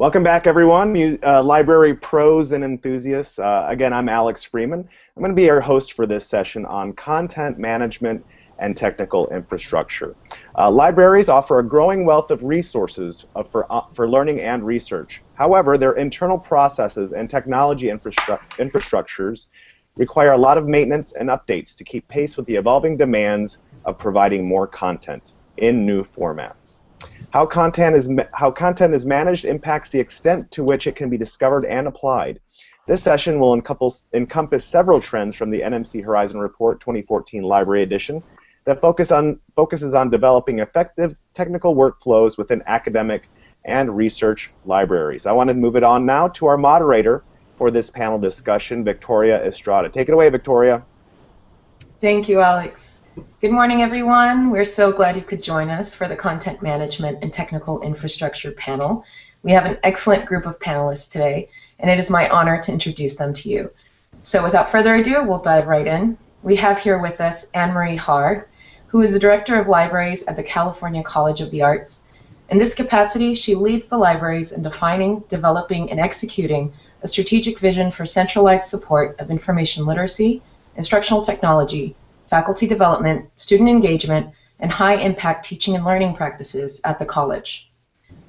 Welcome back, everyone, library pros and enthusiasts. Again, I'm Alex Freeman. I'm going to be your host for this session on content management and technical infrastructure. Libraries offer a growing wealth of resources for learning and research. However, their internal processes and technology infrastructures require a lot of maintenance and updates to keep pace with the evolving demands of providing more content in new formats. How content is managed impacts the extent to which it can be discovered and applied. This session will encompass several trends from the NMC Horizon Report 2014 Library Edition that focuses on developing effective technical workflows within academic and research libraries. I want to move it on now to our moderator for this panel discussion, Victoria Estrada. Take it away, Victoria. Thank you, Alex. Good morning, everyone. We're so glad you could join us for the Content Management and Technical Infrastructure panel. We have an excellent group of panelists today, and it is my honor to introduce them to you. So without further ado, we'll dive right in. We have here with us Anne-Marie Haar, who is the Director of Libraries at the California College of the Arts. In this capacity, she leads the libraries in defining, developing, and executing a strategic vision for centralized support of information literacy, instructional technology, faculty development, student engagement, and high-impact teaching and learning practices at the college.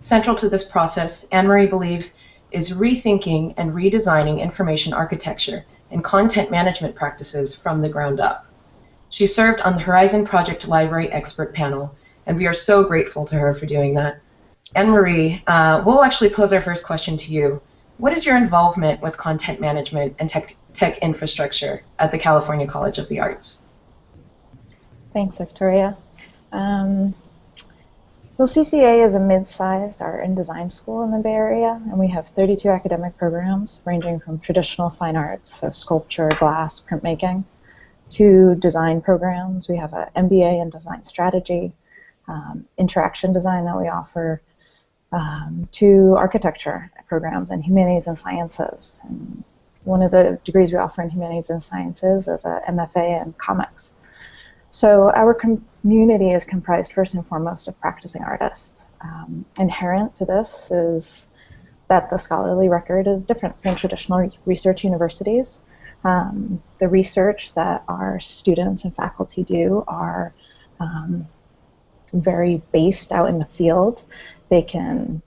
Central to this process, Anne-Marie believes, is rethinking and redesigning information architecture and content management practices from the ground up. She served on the Horizon Project Library Expert Panel, and we are so grateful to her for doing that. Anne-Marie, we'll actually pose our first question to you. What is your involvement with content management and tech infrastructure at the California College of the Arts? Thanks, Victoria. Well, CCA is a mid-sized art and design school in the Bay Area, and we have 32 academic programs ranging from traditional fine arts, so sculpture, glass, printmaking, to design programs. We have an MBA in design strategy, interaction design that we offer, to architecture programs and humanities and sciences. And one of the degrees we offer in humanities and sciences is a MFA in comics. So our community is comprised first and foremost of practicing artists. Inherent to this is that the scholarly record is different from traditional research universities. The research that our students and faculty do are very based out in the field. They can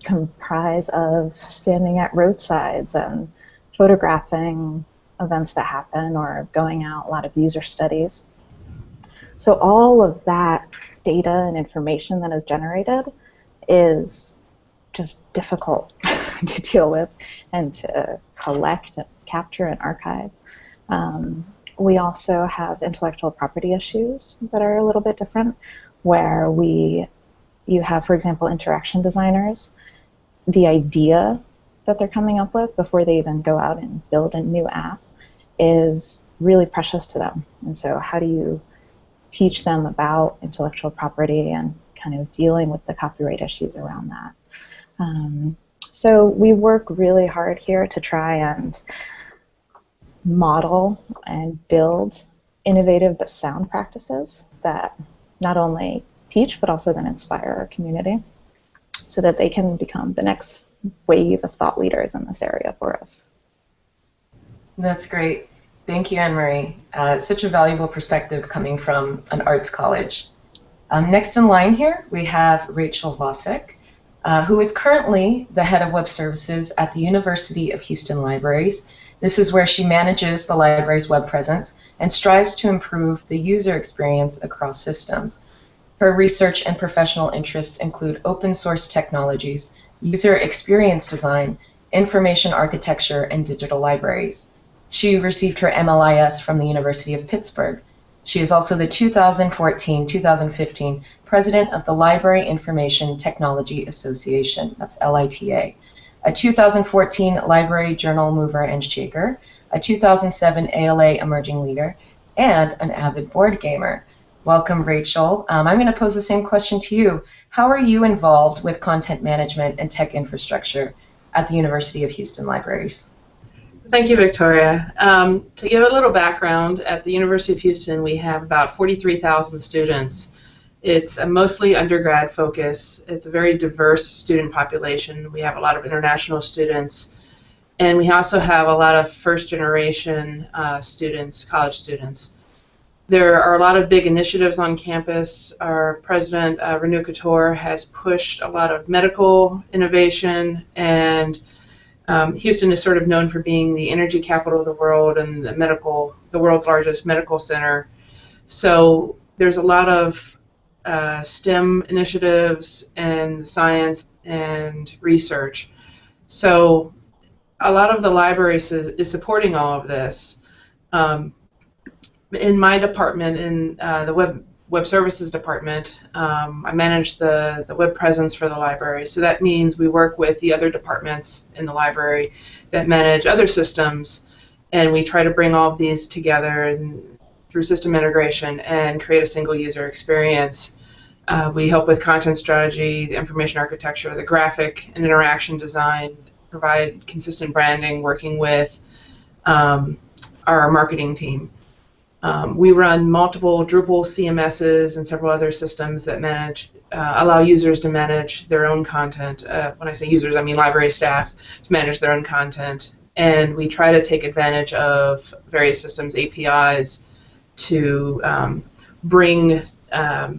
comprise of standing at roadsides and photographing events that happen or going out, a lot of user studies. So all of that data and information that is generated is just difficult to deal with and to collect and capture and archive. We also have intellectual property issues that are a little bit different, where you have, for example, interaction designers. The idea that they're coming up with before they even go out and build a new app is really precious to them. And so how do you teach them about intellectual property and kind of dealing with the copyright issues around that? So we work really hard here to try and model and build innovative but sound practices that not only teach but also then inspire our community so that they can become the next wave of thought leaders in this area for us. That's great. Thank you, Anne-Marie. Such a valuable perspective coming from an arts college. Next in line here, we have Rachel Wasik, who is currently the head of web services at the University of Houston Libraries. This is where she manages the library's web presence and strives to improve the user experience across systems. Her research and professional interests include open source technologies, user experience design, information architecture, and digital libraries. She received her MLIS from the University of Pittsburgh. She is also the 2014-2015 president of the Library Information Technology Association, that's LITA, a 2014 Library Journal Mover and Shaker, a 2007 ALA Emerging Leader, and an avid board gamer. Welcome, Rachel. I'm going to pose the same question to you. How are you involved with content management and tech infrastructure at the University of Houston Libraries? Thank you, Victoria. To give a little background, at the University of Houston we have about 43,000 students It's a mostly undergrad focus. It's a very diverse student population. We have a lot of international students, and we also have a lot of first-generation students, college students. There are a lot of big initiatives on campus. Our president, Renu Couture, has pushed a lot of medical innovation, and Houston is sort of known for being the energy capital of the world and the world's largest medical center. So there's a lot of STEM initiatives and science and research. So a lot of the library is supporting all of this. In my department, in the web services department, I manage the web presence for the library. So that means we work with the other departments in the library that manage other systems, and we try to bring all of these together through system integration and create a single user experience. We help with content strategy, the information architecture, the graphic and interaction design, provide consistent branding, working with our marketing team. We run multiple Drupal CMSs and several other systems that allow users to manage their own content. When I say users, I mean library staff to manage their own content. And we try to take advantage of various systems APIs to bring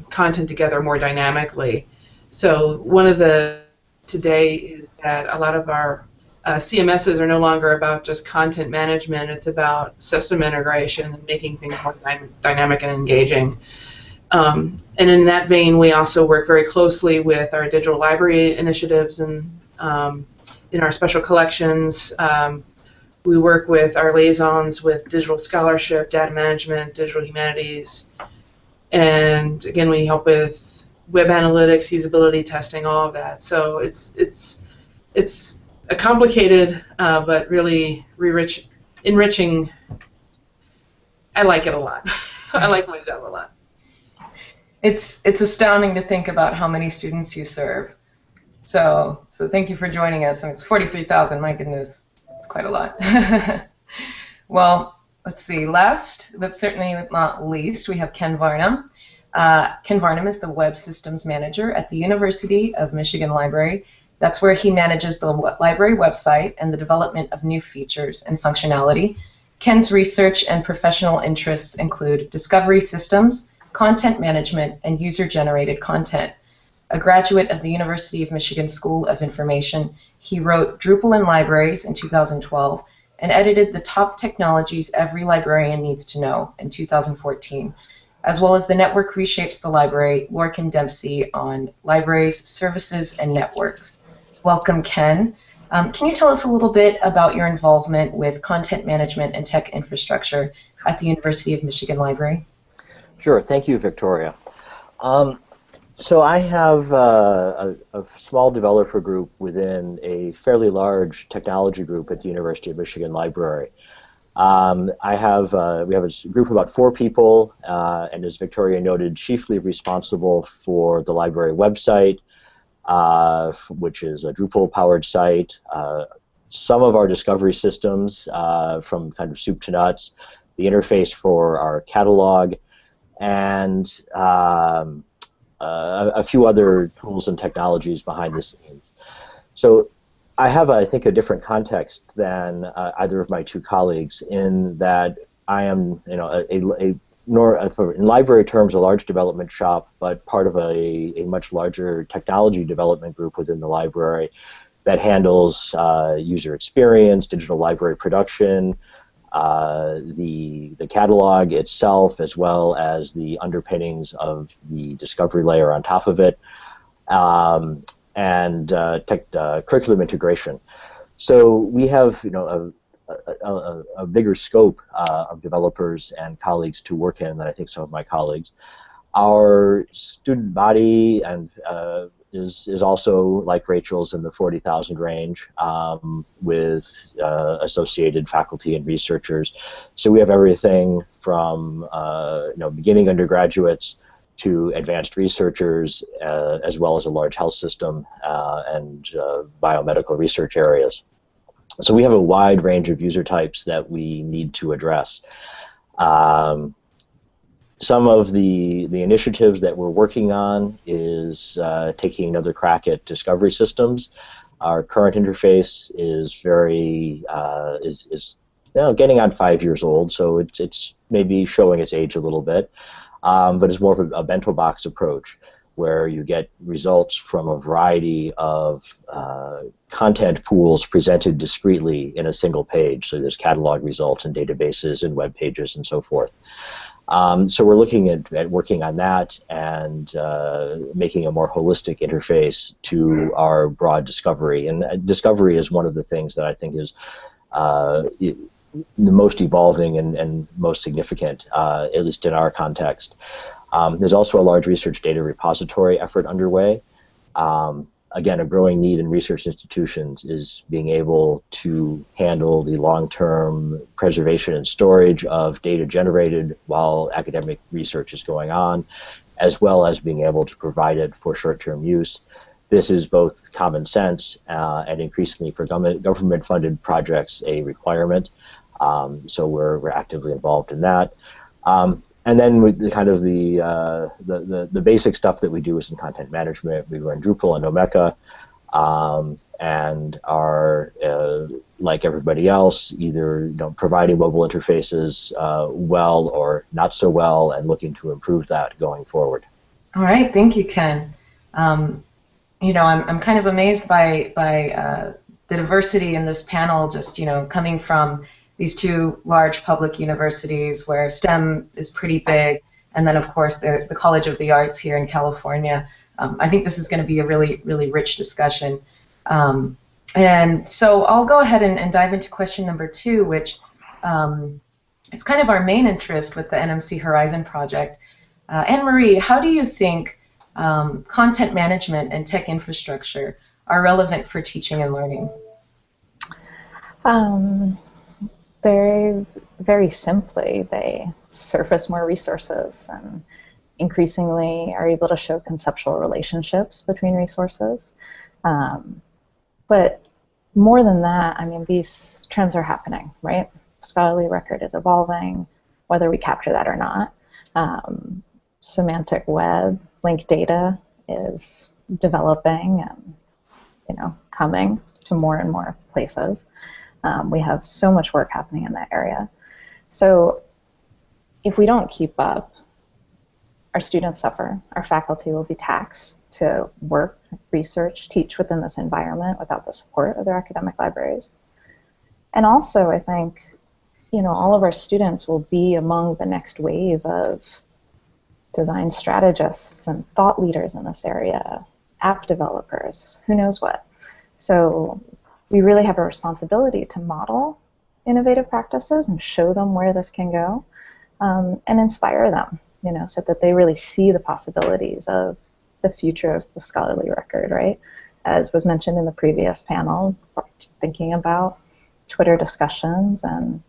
content together more dynamically. So one of the today is that a lot of our CMSs are no longer about just content management. It's about system integration and making things more dynamic and engaging. And in that vein, we also work very closely with our digital library initiatives and in our special collections. We work with our liaisons with digital scholarship, data management, digital humanities, and again, we help with web analytics, usability testing, all of that. So it's a complicated but really enriching. I like it a lot. I like my job a lot. It's astounding to think about how many students you serve. So thank you for joining us. And it's 43,000. My goodness, it's quite a lot. Well, let's see. Last, but certainly not least, we have Ken Varnum. Ken Varnum is the Web Systems Manager at the University of Michigan Library. That's where he manages the library website and the development of new features and functionality. Ken's research and professional interests include discovery systems, content management, and user-generated content. A graduate of the University of Michigan School of Information, he wrote Drupal in Libraries in 2012 and edited The Top Technologies Every Librarian Needs to Know in 2014, as well as The Network Reshapes the Library, Lork and Dempsey on Libraries, Services, and Networks. Welcome, Ken. Can you tell us a little bit about your involvement with content management and tech infrastructure at the University of Michigan Library? Sure. Thank you, Victoria. So I have a small developer group within a fairly large technology group at the University of Michigan Library. We have a group of about 4 people, and as Victoria noted, chiefly responsible for the library website, which is a Drupal-powered site, some of our discovery systems from kind of soup to nuts, the interface for our catalog, and a few other tools and technologies behind the scenes. So I have, I think, a different context than either of my 2 colleagues in that I am, in library terms, a large development shop, but part of a much larger technology development group within the library that handles user experience, digital library production, the catalog itself, as well as the underpinnings of the discovery layer on top of it, and curriculum integration. So we have, a bigger scope of developers and colleagues to work in than I think some of my colleagues. Our student body and is also, like Rachel's, in the 40,000 range, with associated faculty and researchers. So we have everything from beginning undergraduates to advanced researchers, as well as a large health system and biomedical research areas. So we have a wide range of user types that we need to address. Some of the initiatives that we're working on is taking another crack at discovery systems. Our current interface is very getting on 5 years old, so it's maybe showing its age a little bit, but it's more of a bento box approach, where you get results from a variety of content pools presented discretely in a single page. So there's catalog results and databases and web pages and so forth. So we're looking at working on that and making a more holistic interface to our broad discovery. And discovery is one of the things that I think is the most evolving and most significant, at least in our context. There's also a large research data repository effort underway. Again, a growing need in research institutions is being able to handle the long-term preservation and storage of data generated while academic research is going on, as well as being able to provide it for short-term use. This is both common sense and increasingly for government-funded projects a requirement. So we're actively involved in that. And then with the kind of the basic stuff that we do is in content management. We run Drupal and Omeka, and are like everybody else, either providing mobile interfaces well or not so well, and looking to improve that going forward. All right, thank you, Ken. I'm kind of amazed by the diversity in this panel. Just coming from these two large public universities where STEM is pretty big, and then of course the College of the Arts here in California. I think this is going to be a really, really rich discussion. And so I'll go ahead and dive into question number 2, which is kind of our main interest with the NMC Horizon project. Anne-Marie, how do you think content management and tech infrastructure are relevant for teaching and learning? Very simply, they surface more resources and increasingly are able to show conceptual relationships between resources. But more than that, I mean, these trends are happening, right? Scholarly record is evolving, whether we capture that or not. Semantic web, linked data is developing and coming to more and more places. We have so much work happening in that area. So if we don't keep up, our students suffer. Our faculty will be taxed to work, research, teach within this environment without the support of their academic libraries. And also, I think, all of our students will be among the next wave of design strategists and thought leaders in this area, app developers, who knows what. So we really have a responsibility to model innovative practices and show them where this can go, and inspire them, so that they really see the possibilities of the future of the scholarly record, right? As was mentioned in the previous panel, thinking about Twitter discussions and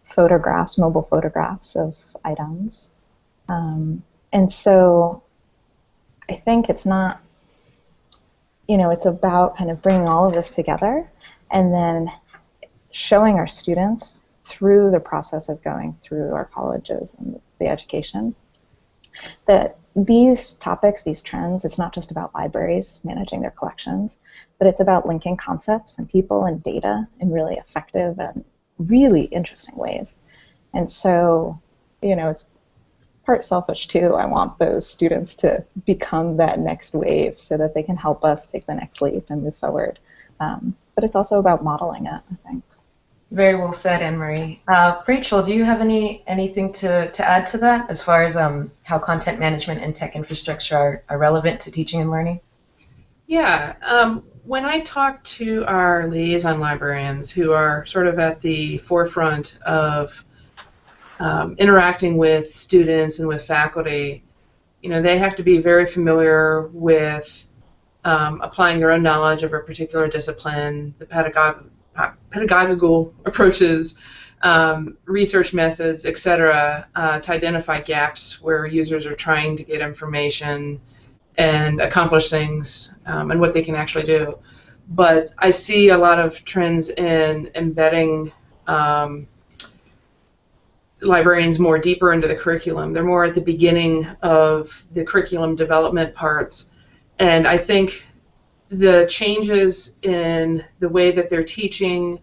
photographs, mobile photographs of items. And so I think it's not, it's about kind of bringing all of this together and then showing our students through the process of going through our colleges and the education that these topics, these trends, it's not just about libraries managing their collections, but it's about linking concepts and people and data in really effective and really interesting ways. And so, it's part selfish too. I want those students to become that next wave so that they can help us take the next leap and move forward. But it's also about modeling it, I think. Very well said, Anne-Marie. Rachel, do you have anything to add to that as far as how content management and tech infrastructure are relevant to teaching and learning? Yeah. When I talk to our liaison librarians who are sort of at the forefront of interacting with students and with faculty, they have to be very familiar with applying their own knowledge of a particular discipline, the pedagogical approaches, research methods, etc., to identify gaps where users are trying to get information and accomplish things, and what they can actually do. But I see a lot of trends in embedding librarians more deeper into the curriculum. They're more at the beginning of the curriculum development parts. And I think the changes in the way that they're teaching,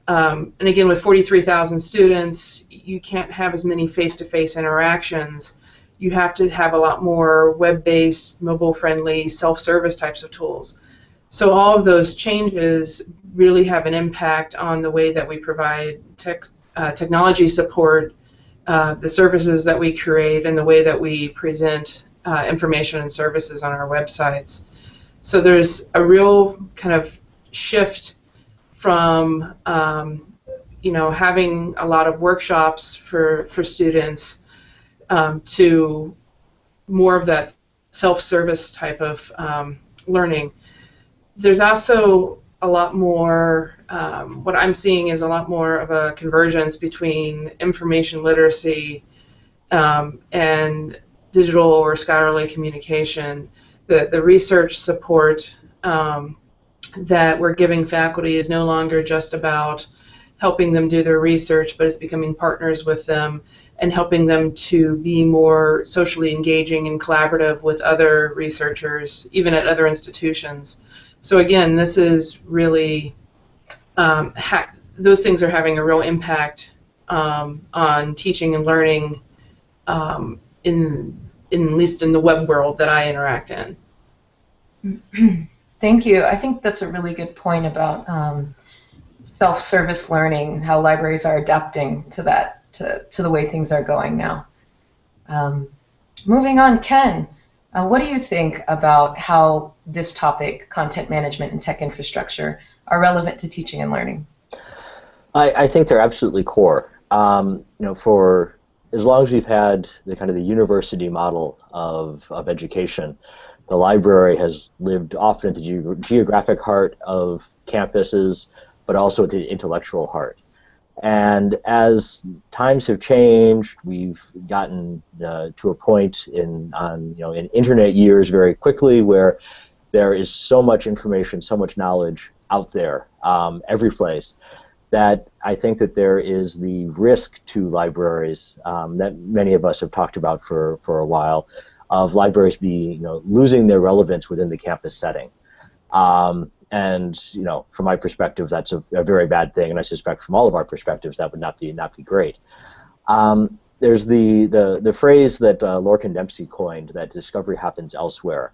and again, with 43,000 students, you can't have as many face-to-face interactions. You have to have a lot more web-based, mobile-friendly, self-service types of tools. So all of those changes really have an impact on the way that we provide technology support, the services that we create, and the way that we present information and services on our websites. So there's a real kind of shift from having a lot of workshops for students to more of that self-service type of learning. There's also a lot more, what I'm seeing is a lot more of a convergence between information literacy and digital or scholarly communication. The research support that we're giving faculty is no longer just about helping them do their research, but it's becoming partners with them and helping them to be more socially engaging and collaborative with other researchers, even at other institutions. So again, this is really, those things are having a real impact on teaching and learning at least in the web world that I interact in. Thank you. I think that's a really good point about self-service learning, how libraries are adapting to that, to the way things are going now. Moving on, Ken, what do you think about how this topic, content management and tech infrastructure, are relevant to teaching and learning? I think they're absolutely core. For as long as we've had the kind of the university model of education, the library has lived often at the geographic heart of campuses, but also at the intellectual heart. And as times have changed, we've gotten to a point in internet years very quickly where there is so much information, so much knowledge out there, every place, that I think that there is the risk to libraries that many of us have talked about for a while, of libraries losing their relevance within the campus setting. And from my perspective, that's a very bad thing, and I suspect from all of our perspectives that would not be great. There's the phrase that Lorcan Dempsey coined, that discovery happens elsewhere,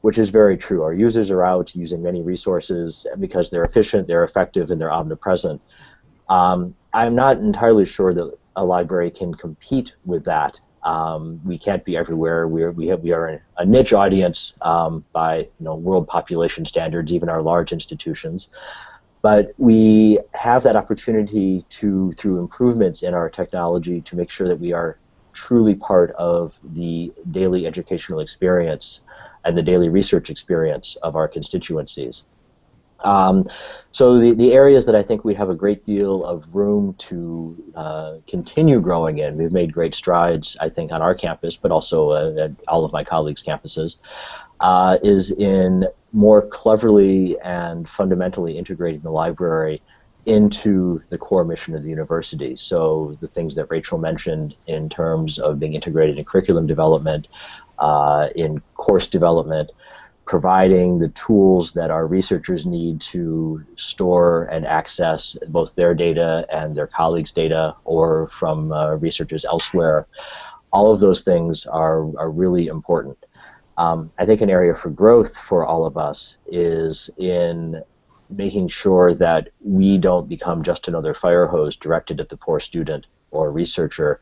which is very true. Our users are out using many resources because they're efficient, they're effective, and they're omnipresent. I'm not entirely sure that a library can compete with that. We can't be everywhere. We are a niche audience by world population standards, even our large institutions. But we have that opportunity to, through improvements in our technology, to make sure that we are truly part of the daily educational experience and the daily research experience of our constituencies. So the areas that I think we have a great deal of room to continue growing in, we've made great strides, I think, on our campus, but also at all of my colleagues' campuses, is in more cleverly and fundamentally integrating the library into the core mission of the university. So the things that Rachel mentioned in terms of being integrated in curriculum development, in course development, providing the tools that our researchers need to store and access both their data and their colleagues' data, or from researchers elsewhere. All of those things are really important. I think an area for growth for all of us is in making sure that we don't become just another fire hose directed at the poor student or researcher,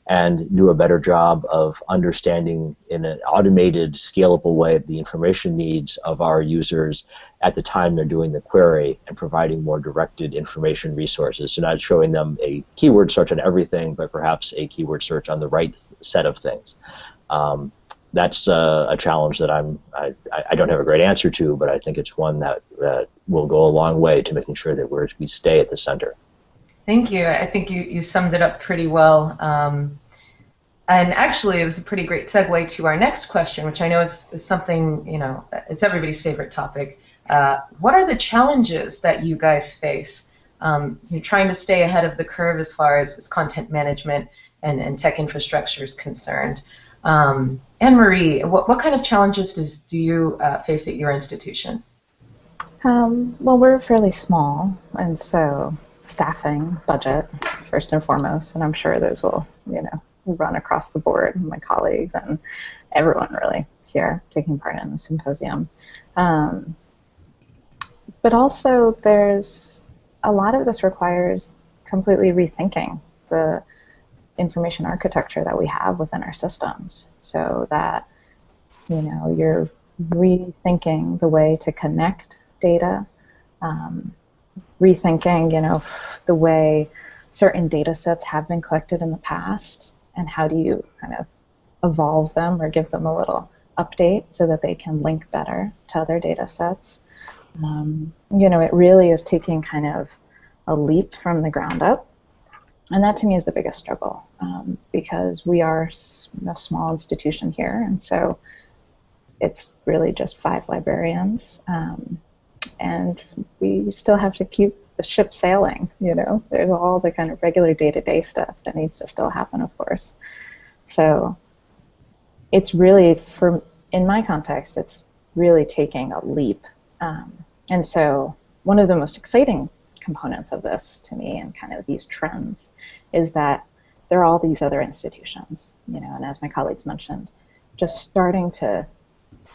and do a better job of understanding in an automated, scalable way the information needs of our users at the time they're doing the query, and providing more directed information resources. So not showing them a keyword search on everything, but perhaps a keyword search on the right set of things. That's a challenge that I don't have a great answer to, but I think it's one that will go a long way to making sure that we stay at the center. Thank you. I think you summed it up pretty well. And actually, it was a pretty great segue to our next question, which I know is something, it's everybody's favorite topic. What are the challenges that you guys face? You're trying to stay ahead of the curve as far as content management and tech infrastructure is concerned. Anne-Marie, what kind of challenges do you face at your institution? Well, we're fairly small, and so staffing, budget, first and foremost, and I'm sure those will, run across the board, my colleagues and everyone really here taking part in the symposium. But also there's a lot of this requires completely rethinking the information architecture that we have within our systems, so that you're rethinking the way to connect data, rethinking the way certain data sets have been collected in the past, and how do you kind of evolve them or give them a little update so that they can link better to other data sets. It really is taking kind of a leap from the ground up. And that to me is the biggest struggle, because we are a small institution here, and so it's really just 5 librarians, and we still have to keep the ship sailing. There's all the kind of regular day-to-day stuff that needs to still happen, of course. So it's really, in my context, it's really taking a leap. And so one of the most exciting components of this to me, and kind of these trends, is that there are all these other institutions, and as my colleagues mentioned, just starting to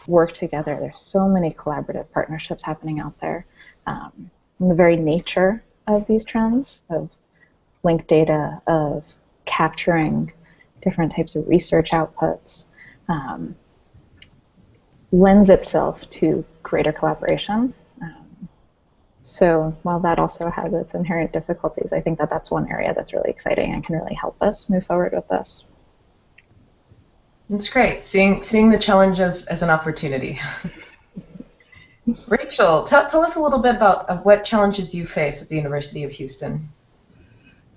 work together. There's so many collaborative partnerships happening out there. And the very nature of these trends, of linked data, of capturing different types of research outputs, lends itself to greater collaboration. So while that also has its inherent difficulties, I think that that's one area that's really exciting and can really help us move forward with this. It's great, seeing the challenges as an opportunity. Rachel, tell us a little bit about what challenges you face at the University of Houston.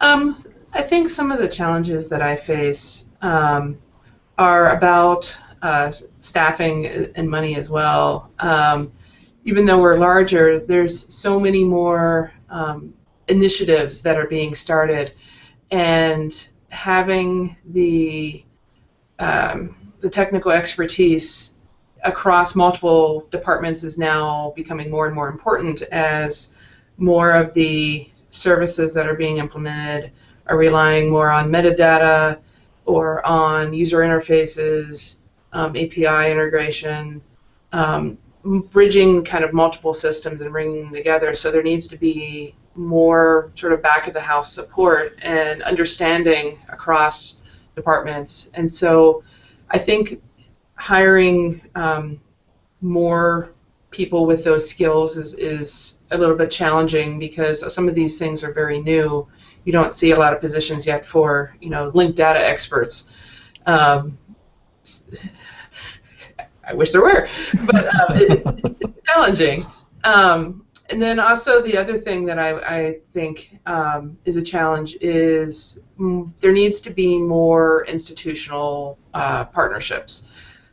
I think some of the challenges that I face are about staffing and money as well. Even though we're larger, there's so many more initiatives that are being started, and having the technical expertise across multiple departments is now becoming more and more important, as more of the services that are being implemented are relying more on metadata or on user interfaces, API integration, bridging kind of multiple systems and bringing them together. So there needs to be more sort of back of the house support and understanding across departments. And so I think hiring more people with those skills is a little bit challenging, because some of these things are very new. You don't see a lot of positions yet for linked data experts. I wish there were, but it's challenging. And then also the other thing that I think is a challenge is there needs to be more institutional partnerships.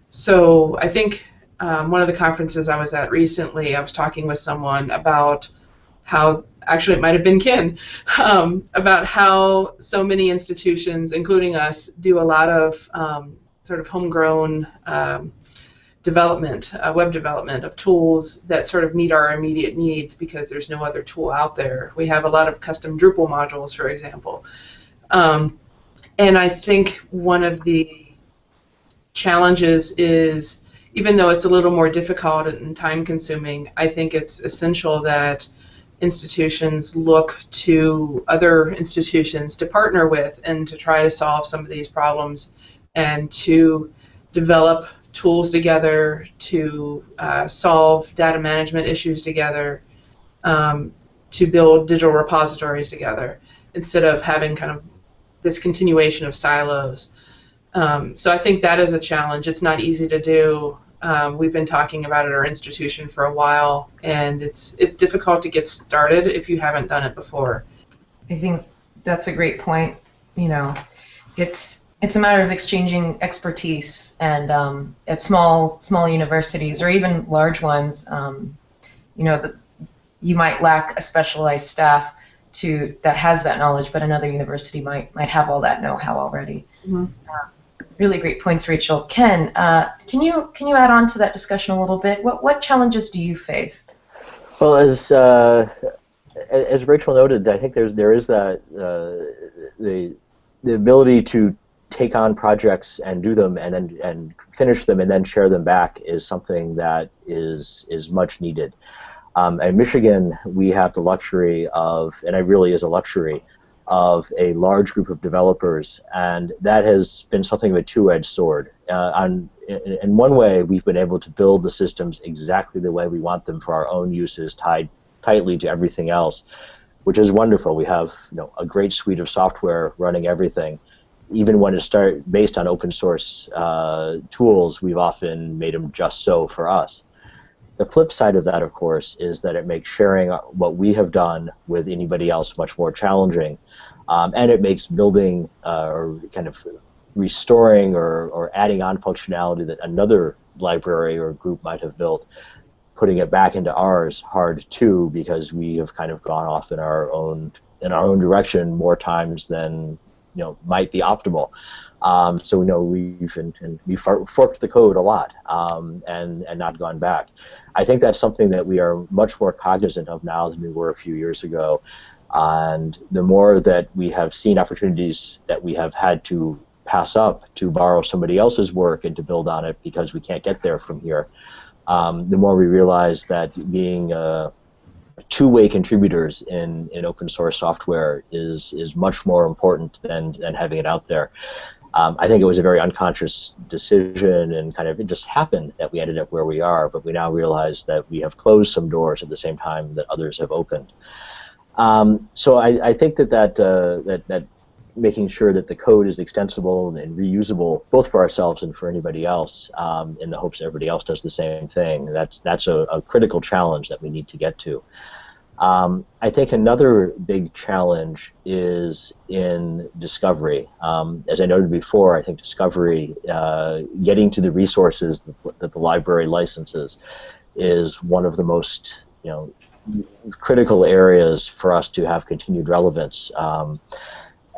So I think one of the conferences I was at recently, I was talking with someone about how, actually it might have been Ken, about how so many institutions, including us, do a lot of sort of homegrown development, web development of tools that sort of meet our immediate needs, because there's no other tool out there. We have a lot of custom Drupal modules, for example. And I think one of the challenges is, even though it's a little more difficult and time-consuming, I think it's essential that institutions look to other institutions to partner with and to try to solve some of these problems, and to develop tools together, to solve data management issues together, to build digital repositories together, instead of having kind of this continuation of silos. So I think that is a challenge. It's not easy to do. We've been talking about it at our institution for a while, and it's difficult to get started if you haven't done it before. I think that's a great point. It's a matter of exchanging expertise, and at small universities, or even large ones, you might lack a specialized staff that has that knowledge, but another university might have all that know-how already. Mm-hmm. Really great points, Rachel. Ken, can you add on to that discussion a little bit? What challenges do you face? Well, as Rachel noted, I think there is that the ability to take on projects and do them and finish them and then share them back is something that is much needed. In Michigan, we have the luxury of, and it really is a luxury, of a large group of developers, and that has been something of a two-edged sword. In one way, we've been able to build the systems exactly the way we want them for our own uses, tied tightly to everything else, which is wonderful. We have a great suite of software running everything. Even when it's based on open source tools, we've often made them just so for us. The flip side of that, of course, is that it makes sharing what we have done with anybody else much more challenging, and it makes building or kind of restoring or adding on functionality that another library or group might have built, putting it back into ours, hard too, because we have kind of gone off in our own direction more times than might be optimal. So we've forked the code a lot and not gone back. I think that's something that we are much more cognizant of now than we were a few years ago. And the more that we have seen opportunities that we have had to pass up to borrow somebody else's work and to build on it because we can't get there from here, the more we realize that being two-way contributors in open source software is much more important than having it out there. I think it was a very unconscious decision, and kind of it just happened that we ended up where we are, but we now realize that we have closed some doors at the same time that others have opened. So I think that making sure that the code is extensible and reusable, both for ourselves and for anybody else, in the hopes that everybody else does the same thing, that's a critical challenge that we need to get to. I think another big challenge is in discovery. As I noted before, I think discovery, getting to the resources that the library licenses, is one of the most critical areas for us to have continued relevance.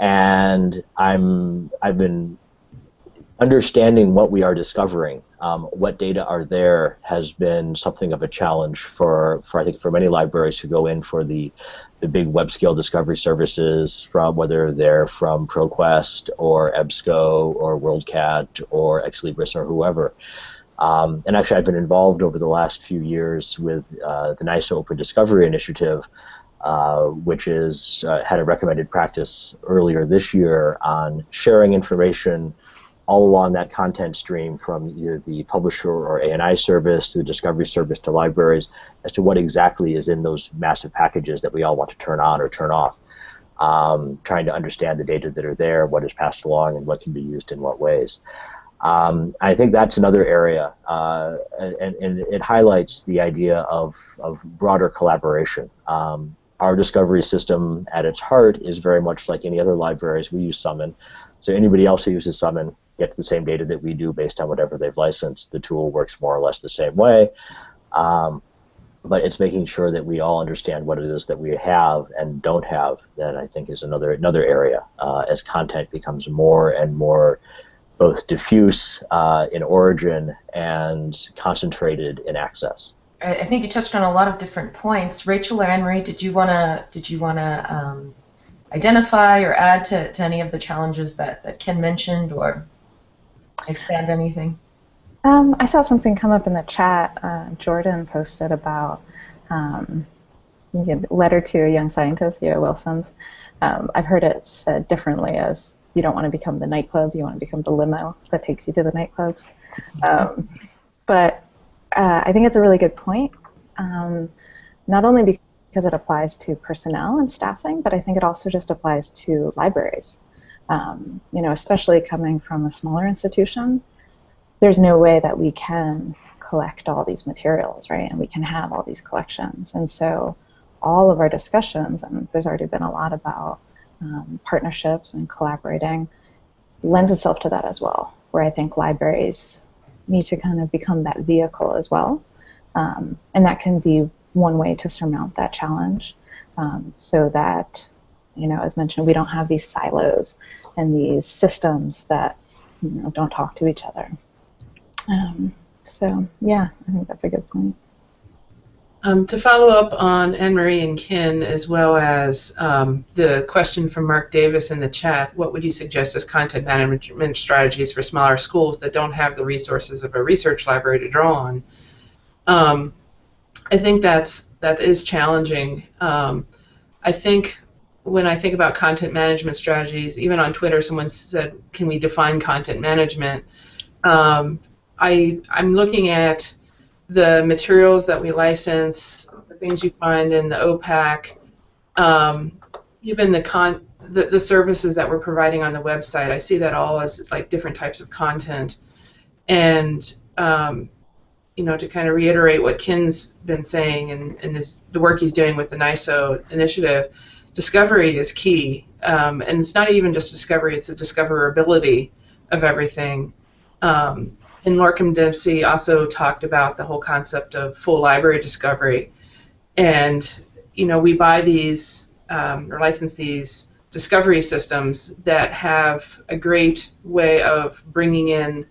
And I've been understanding what we are discovering, what data are there, has been something of a challenge for I think for many libraries who go in for the big web scale discovery services, from whether they're from ProQuest or EBSCO or WorldCat or Ex Libris or whoever. And actually, I've been involved over the last few years with the NICE Open Discovery Initiative, which is had a recommended practice earlier this year on sharing information all along that content stream, from either the publisher or ANI service to the discovery service to libraries, as to what exactly is in those massive packages that we all want to turn on or turn off. Trying to understand the data that are there, what is passed along, and what can be used in what ways. I think that's another area, and it highlights the idea of broader collaboration. Our discovery system at its heart is very much like any other libraries. We use Summon. So anybody else who uses Summon gets the same data that we do based on whatever they've licensed. The tool works more or less the same way. But it's making sure that we all understand what it is that we have and don't have, that I think is another area, as content becomes more and more both diffuse in origin and concentrated in access. I think you touched on a lot of different points. Rachel or Anne-Marie, did you wanna identify or add to any of the challenges that Ken mentioned, or expand anything? I saw something come up in the chat. Jordan posted about a letter to a young scientist, Wilson's. I've heard it said differently as, you don't want to become the nightclub, you want to become the limo that takes you to the nightclubs. But I think it's a really good point, not only because it applies to personnel and staffing, but I think it also just applies to libraries. Especially coming from a smaller institution, there's no way that we can collect all these materials, right? And we can have all these collections. And so all of our discussions, and there's already been a lot about partnerships and collaborating, lends itself to that as well, where I think libraries need to kind of become that vehicle as well. And that can be one way to surmount that challenge. so that, as mentioned, we don't have these silos and these systems that don't talk to each other. So yeah, I think that's a good point. To follow up on Anne-Marie and Ken, as well as the question from Mark Davis in the chat, what would you suggest as content management strategies for smaller schools that don't have the resources of a research library to draw on? I think that is challenging. I think when I think about content management strategies, even on Twitter, someone said, "Can we define content management?" I'm looking at the materials that we license, the things you find in the OPAC, even the services that we're providing on the website. I see that all as like different types of content. And to kind of reiterate what Ken's been saying and the work he's doing with the NISO initiative, discovery is key. And it's not even just discovery, it's the discoverability of everything. And Lorcam Dempsey also talked about the whole concept of full library discovery. And, we buy these or license these discovery systems that have a great way of bringing in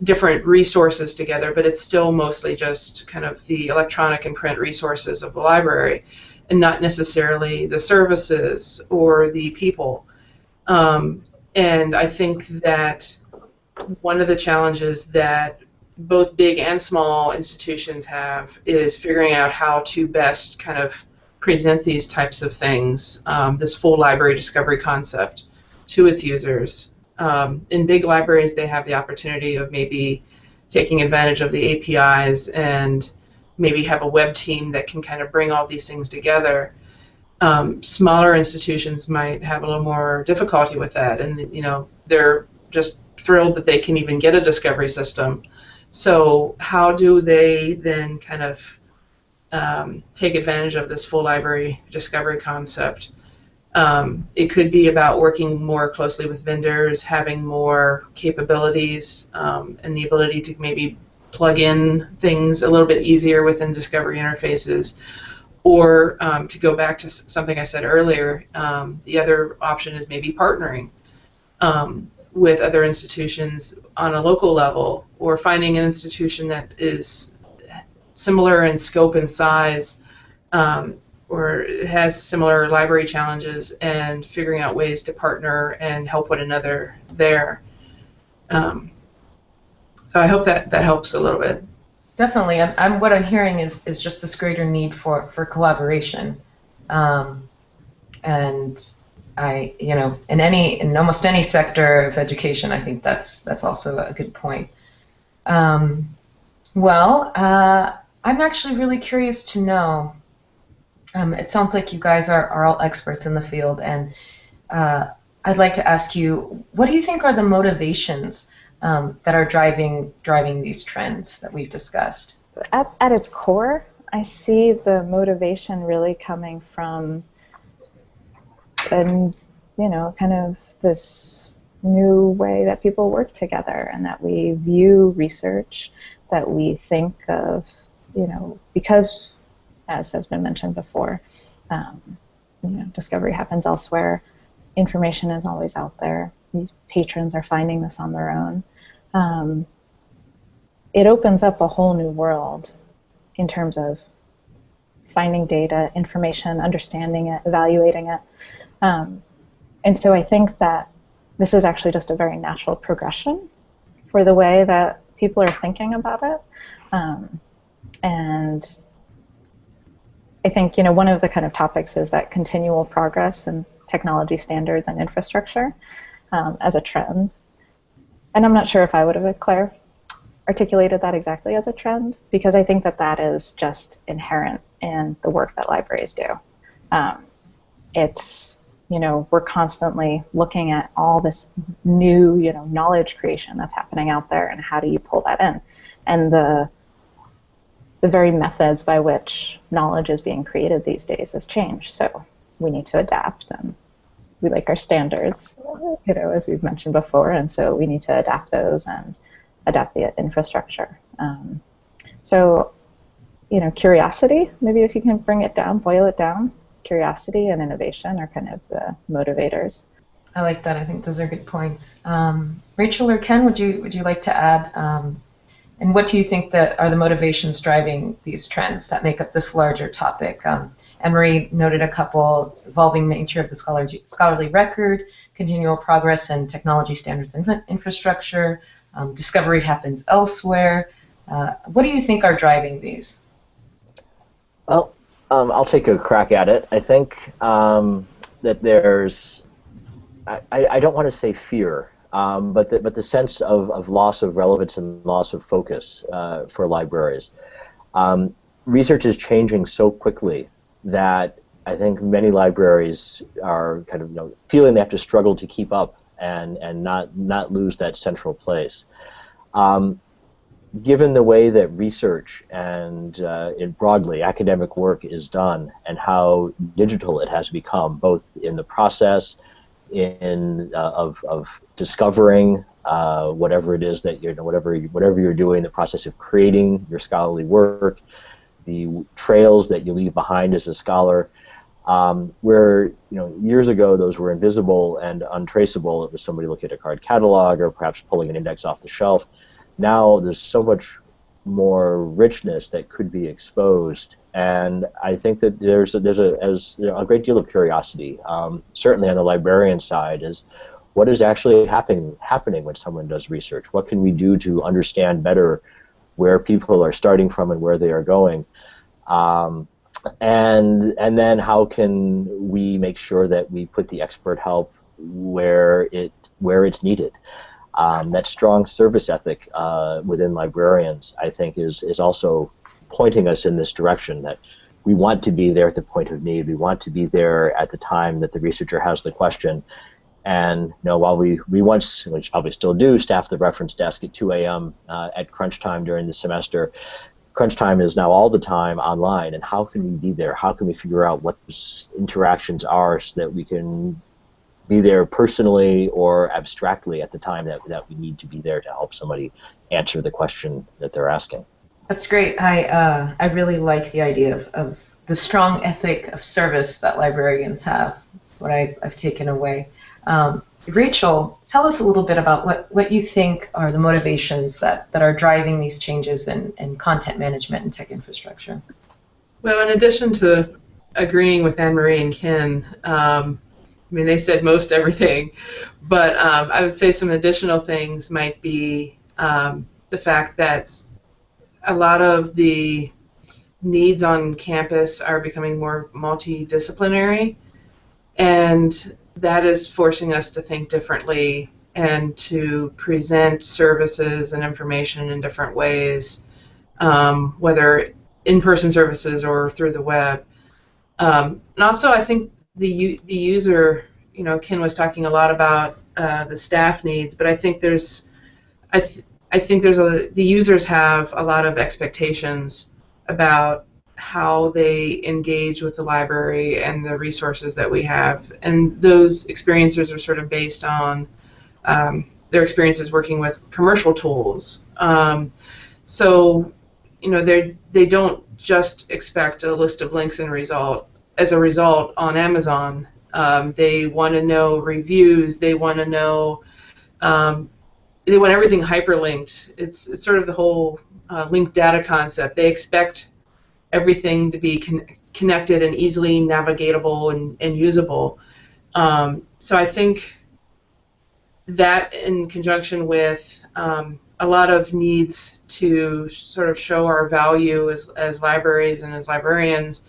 different resources together, but it's still mostly just kind of the electronic and print resources of the library and not necessarily the services or the people. And I think that one of the challenges that both big and small institutions have is figuring out how to best kind of present these types of things, this full library discovery concept, to its users. In big libraries, they have the opportunity of maybe taking advantage of the APIs and maybe have a web team that can kind of bring all these things together. Smaller institutions might have a little more difficulty with that, and they're just thrilled that they can even get a discovery system. So how do they then kind of take advantage of this full library discovery concept? It could be about working more closely with vendors, having more capabilities, and the ability to maybe plug in things a little bit easier within discovery interfaces. Or to go back to something I said earlier, the other option is maybe partnering with other institutions on a local level, or finding an institution that is similar in scope and size, or has similar library challenges, and figuring out ways to partner and help one another there. So I hope that helps a little bit. Definitely. What I'm hearing is just this greater need for collaboration, and in almost any sector of education, I think that's also a good point. Well, I'm actually really curious to know. It sounds like you guys are all experts in the field, and I'd like to ask you, what do you think are the motivations that are driving these trends that we've discussed? At its core, I see the motivation really coming from kind of this new way that people work together, and that we view research, that we think of, because, as has been mentioned before, discovery happens elsewhere. Information is always out there. Patrons are finding this on their own. It opens up a whole new world in terms of finding data, information, understanding it, evaluating it. And so I think that this is actually just a very natural progression for the way that people are thinking about it. And I think, one of the kind of topics is that continual progress in technology standards and infrastructure as a trend. And I'm not sure if I would have articulated that exactly as a trend, because I think that is just inherent in the work that libraries do. It's, we're constantly looking at all this new, knowledge creation that's happening out there, and how do you pull that in? And the very methods by which knowledge is being created these days has changed. So we need to adapt, and we like our standards, as we've mentioned before, and so we need to adapt those and adapt the infrastructure. So curiosity, maybe if you can bring it down, boil it down, curiosity and innovation are kind of the motivators. I like that. I think those are good points. Rachel or Ken, would you like to add? And what do you think that are the motivations driving these trends that make up this larger topic? Anne-Marie noted a couple: evolving nature of the scholarly record, continual progress in technology standards and infrastructure, discovery happens elsewhere. What do you think are driving these? Well, I'll take a crack at it. I think that there's, I don't want to say fear, but the sense of loss of relevance and loss of focus for libraries. Research is changing so quickly that I think many libraries are kind of feeling they have to struggle to keep up and not lose that central place. Given the way that research and broadly academic work is done and how digital it has become, both in the process of discovering whatever it is that whatever you're doing, the process of creating your scholarly work, the trails that you leave behind as a scholar, where years ago those were invisible and untraceable. It was somebody looking at a card catalog or perhaps pulling an index off the shelf. Now there's so much more richness that could be exposed, and I think that there's a great deal of curiosity. Certainly on the librarian side, is what is actually happening when someone does research. What can we do to understand better where people are starting from and where they are going, and then how can we make sure that we put the expert help where it's needed. That strong service ethic within librarians, I think, is also pointing us in this direction, that we want to be there at the point of need. We want to be there at the time that the researcher has the question. And while we once, which probably still do, staff the reference desk at 2 a.m. At crunch time during the semester, crunch time is now all the time online. And how can we be there? How can we figure out what those interactions are so that we can be there personally or abstractly at the time that we need to be there to help somebody answer the question that they're asking. That's great. I really like the idea of the strong ethic of service that librarians have. That's what I've taken away. Rachel, tell us a little bit about what you think are the motivations that are driving these changes in content management and tech infrastructure. Well, in addition to agreeing with Anne-Marie and Ken, I mean, they said most everything, but I would say some additional things might be the fact that a lot of the needs on campus are becoming more multidisciplinary, and that is forcing us to think differently and to present services and information in different ways, whether in-person services or through the web. And also, I think the user, Ken was talking a lot about the staff needs, but I think the users have a lot of expectations about how they engage with the library and the resources that we have, and those experiences are sort of based on their experiences working with commercial tools. So they don't just expect a list of links and as a result on Amazon. They want to know reviews. They want to know. They want everything hyperlinked. It's sort of the whole linked data concept. They expect everything to be connected and easily navigatable and usable. So I think that, in conjunction with a lot of needs to sort of show our value as libraries and as librarians,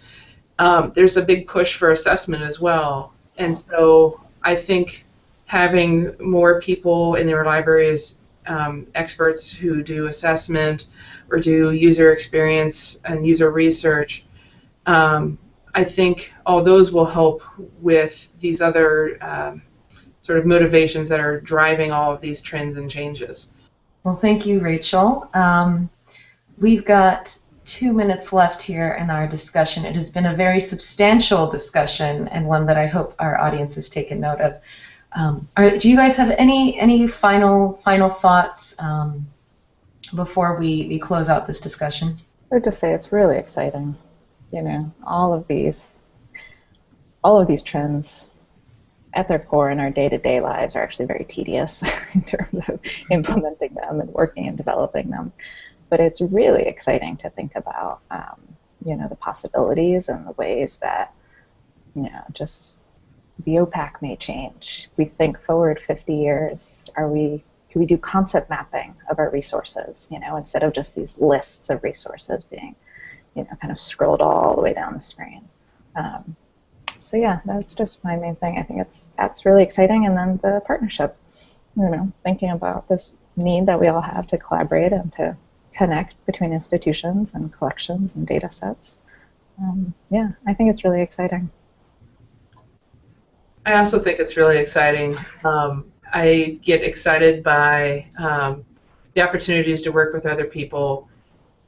there's a big push for assessment as well. And so I think having more people in their libraries, experts who do assessment or do user experience and user research, I think all those will help with these other sort of motivations that are driving all of these trends and changes. Well, thank you, Rachel. We've got 2 minutes left here in our discussion. It has been a very substantial discussion, and one that I hope our audience has taken note of. Do you guys have any final thoughts before we close out this discussion? I would just say it's really exciting. You know, all of these trends at their core in our day-to-day lives are actually very tedious in terms of implementing them and working and developing them. But it's really exciting to think about, you know, the possibilities and the ways that, you know, just the OPAC may change. We think forward 50 years, can we do concept mapping of our resources, you know, instead of just these lists of resources being, you know, kind of scrolled all the way down the screen. So yeah, that's just my main thing. I think that's really exciting. And then the partnership, you know, thinking about this need that we all have to collaborate and to connect between institutions and collections and data sets. Yeah, I think it's really exciting. I also think it's really exciting. I get excited by the opportunities to work with other people.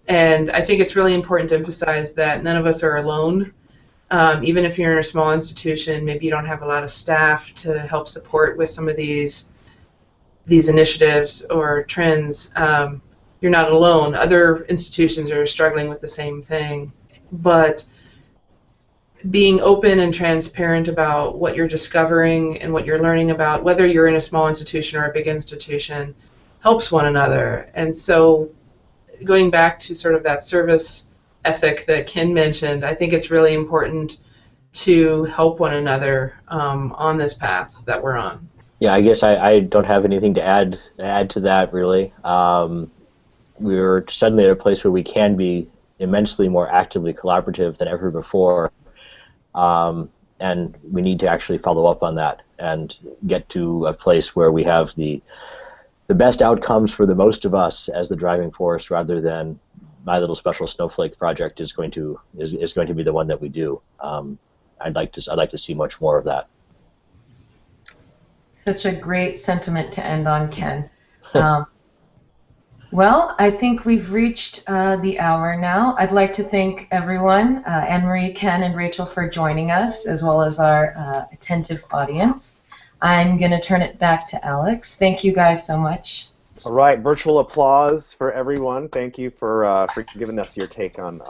And I think it's really important to emphasize that none of us are alone. Even if you're in a small institution, maybe you don't have a lot of staff to help support with some of these initiatives or trends. You're not alone. Other institutions are struggling with the same thing. But being open and transparent about what you're discovering and what you're learning about, whether you're in a small institution or a big institution, helps one another. And so going back to sort of that service ethic that Ken mentioned, I think it's really important to help one another on this path that we're on. Yeah, I guess I don't have anything to add to that, really. We're suddenly at a place where we can be immensely more actively collaborative than ever before. And we need to actually follow up on that and get to a place where we have the best outcomes for the most of us as the driving force, rather than my little special snowflake project is going to be the one that we do. I'd like to see much more of that. Such a great sentiment to end on, Ken. Well, I think we've reached the hour now. I'd like to thank everyone, Anne-Marie, Ken, and Rachel, for joining us, as well as our attentive audience. I'm going to turn it back to Alex. Thank you guys so much. All right, virtual applause for everyone. Thank you for giving us your take on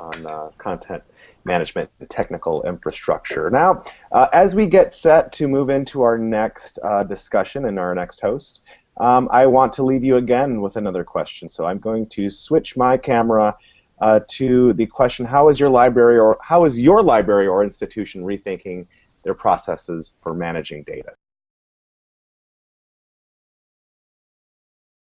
content management and technical infrastructure. Now, as we get set to move into our next discussion and our next host, I want to leave you again with another question. So I'm going to switch my camera to the question: how is your library or institution rethinking their processes for managing data?